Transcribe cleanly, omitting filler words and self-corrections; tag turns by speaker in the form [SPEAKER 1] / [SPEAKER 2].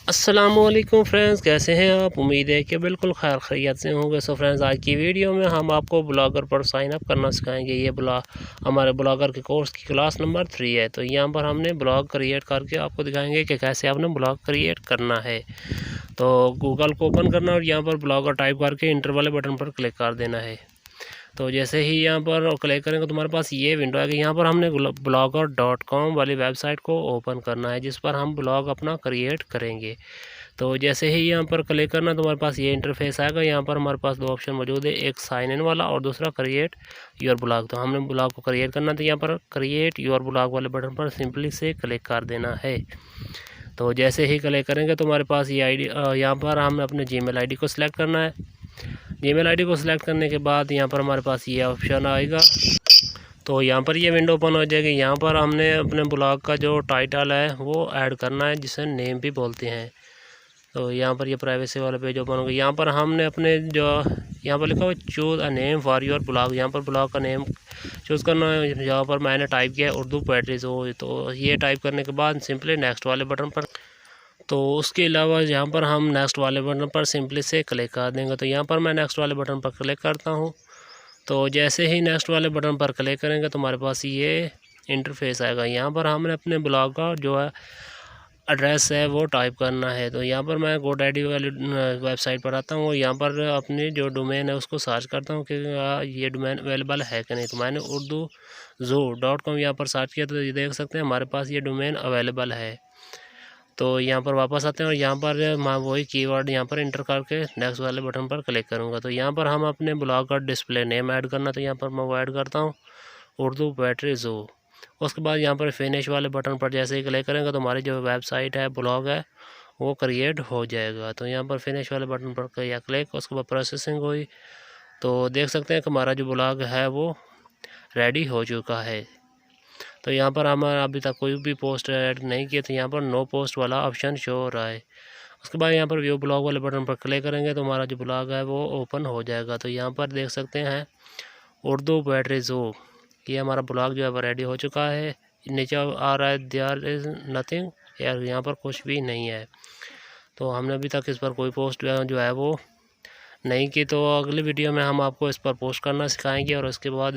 [SPEAKER 1] अस्सलामुअलैकुम फ्रेंड्स, कैसे हैं आप। उम्मीद है कि बिल्कुल खैर खैरियत से होंगे। सो फ्रेंड्स, आज की वीडियो में हम आपको ब्लॉगर पर साइन अप करना सिखाएंगे। ये हमारे ब्लॉगर के कोर्स की क्लास नंबर 3 है। तो यहाँ पर हमने ब्लॉग क्रिएट करके आपको दिखाएंगे कि कैसे आपने ब्लॉग क्रिएट करना है। तो गूगल को ओपन करना और यहाँ पर ब्लॉगर टाइप करके इंटर वाले बटन पर क्लिक कर देना है। तो जैसे ही यहाँ पर क्लिक करेंगे तो तुम्हारे पास ये विंडो आएगी। यहाँ पर हमने blogger.com वाली वेबसाइट को ओपन करना है, जिस पर हम ब्लॉग अपना क्रिएट करेंगे। तो जैसे ही यहाँ पर क्लिक करना तो हमारे पास ये इंटरफेस आएगा। यहाँ पर हमारे पास दो ऑप्शन मौजूद है, एक साइन इन वाला और दूसरा क्रिएट योर ब्लॉग। तो हमने ब्लॉग को क्रिएट करना, तो यहाँ पर क्रिएट योर ब्लॉग वाले बटन पर सिंपली से क्लिक कर देना है। तो जैसे ही क्लिक करेंगे तो हमारे पास ये आईडी, यहाँ पर हमें अपने जीमेल आईडी को सिलेक्ट करना है। जीमेल आईडी को सिलेक्ट करने के बाद यहाँ पर हमारे पास ये ऑप्शन आएगा। तो यहाँ पर ये विंडो ओपन हो जाएगी। यहाँ पर हमने अपने ब्लॉग का जो टाइटल है वो ऐड करना है, जिसे नेम भी बोलते हैं। तो यहाँ पर ये प्राइवेसी वाला पेज ओपन होगा। यहाँ पर हमने अपने जो यहाँ पर लिखा हुआ choose a name for your blog, यहाँ पर ब्लॉग का नेम चूज़ करना है। यहाँ पर मैंने टाइप किया उर्दू पोएट्री। तो ये टाइप करने के बाद सिंपली नेक्स्ट वाले बटन पर, तो उसके अलावा यहाँ पर हम नेक्स्ट वाले बटन पर सिंपली से क्लिक कर देंगे। तो यहाँ पर मैं नेक्स्ट वाले बटन पर क्लिक करता हूँ। तो जैसे ही नेक्स्ट वाले बटन पर क्लिक करेंगे तो हमारे पास ये इंटरफेस आएगा। यहाँ पर हमने अपने ब्लॉग का जो है एड्रेस है वो टाइप करना है। तो यहाँ पर मैं GoDaddy वाली वेबसाइट पर आता हूँ। यहाँ पर अपनी जो डोमेन है उसको सर्च करता हूँ कि ये डोमेन अवेलेबल है कि नहीं। तो मैंने urdu.com यहाँ पर सर्च किया, तो ये देख सकते हैं हमारे पास ये डोमेन अवेलेबल है। तो यहाँ पर वापस आते हैं और यहाँ पर मैं वही कीवर्ड यहाँ पर इंटर करके नेक्स्ट वाले बटन पर क्लिक करूँगा। तो यहाँ पर हम अपने ब्लॉग का डिस्प्ले नेम ऐड करना, तो यहाँ पर मैं वो ऐड करता हूँ उर्दू पोएट्री ज़ू। उसके बाद यहाँ पर फिनिश वाले बटन पर जैसे ही क्लिक करेंगे तो हमारी जो वेबसाइट है ब्लॉग है वो क्रिएट हो जाएगा। तो यहाँ पर फिनिश वाले बटन पर किया क्लिक, उसके बाद प्रोसेसिंग हुई। तो देख सकते हैं कि हमारा जो ब्लॉग है वो रेडी हो चुका है। तो यहाँ पर हमारा अभी तक कोई भी पोस्ट ऐड नहीं किया, तो यहाँ पर नो पोस्ट वाला ऑप्शन शो हो रहा है। उसके बाद यहाँ पर व्यू ब्लॉग वाले बटन पर क्लिक करेंगे तो हमारा जो ब्लॉग है वो ओपन हो जाएगा। तो यहाँ पर देख सकते हैं उर्दू पोएट्री ज़ू, ये हमारा ब्लॉग जो है वो रेडी हो चुका है। नीचे आ रहा है देयर इज़ नथिंग, यार यहाँ पर कुछ भी नहीं है। तो हमने अभी तक इस पर कोई पोस्ट जो है वो नहीं की। तो अगली वीडियो में हम आपको इस पर पोस्ट करना सिखाएंगे और उसके बाद